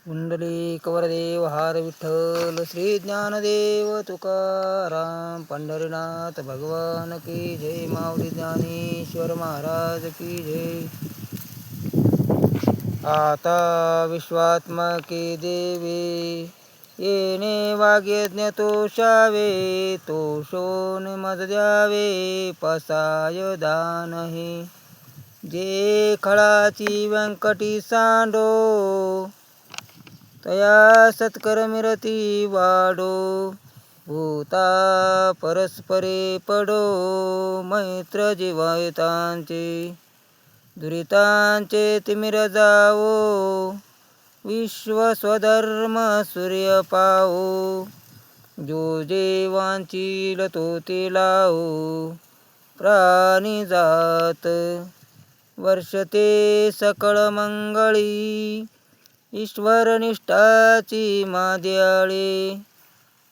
पुंडलिक वरदेव हर विठ्ठल श्री ज्ञानदेव तुकाराम पंढरीनाथ भगवान की जय. माऊली ज्ञानेश्वर महाराज की जय. आता विश्वात्मके देवे येणे वाग्यज्ञ तोषावे, तोषोन मज द्यावे पसाय दान हे. जे खळाची व्यंकटी सांडो, तया सत्कर्मिरती वाडो. भूता परस्परे पडो, मैत्र जीवायतांचे दुरितांचे तिमिर जावो. विश्व स्वधर्म सूर्य पावो, जो जेवांची लतो ते लावो. प्राणी जात वर्षते सकळ मंगळी, ईश्वर निष्ठाची माद्याळे.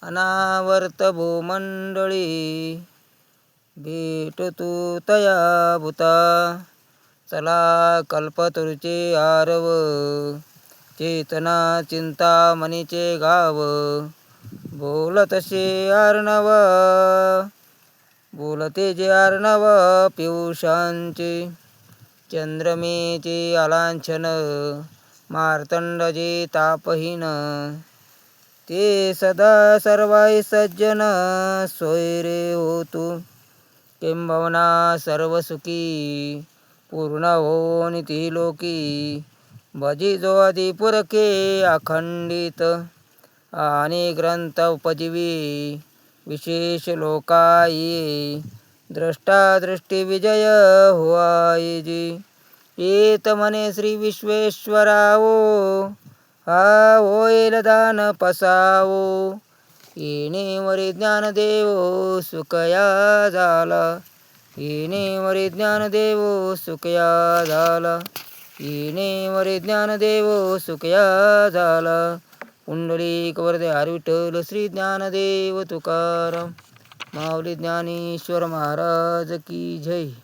अनावर्त भूमंडळी, भेट तू तया भूता. चला कल्पतरूचे आरव, चेतना चिंतामणीचे गाव. बोलतसे अर्णव, बोलते जे अर्णव पियुषांचे. चंद्रमेचे आलांछन, मार्तंडजे तापहीन. ते सदा सर्वाई सज्जन, सोयरे होतु किंबवना सर्वसुखी. पूर्ण हो निती लोकी, भजी जो आदि पुरखे अखंडित. आणि ग्रंथ उपजीवी, विशेष लोकाई. द्रष्टा दृष्टी विजय हुआईजी. येत म्हणे श्री विश्वेश्वरावो, हा होईल दान पसावो. येणे वरी ज्ञानदेव सुखया झाला, येणे वरी ज्ञानदेव सुखया झाला. येणे वरी ज्ञानदेव सुखया झाला. पुंडलिक वरदे हर विठ्ठल श्री ज्ञानदेव तुकाराम. माऊली ज्ञानेश्वर महाराज की जय.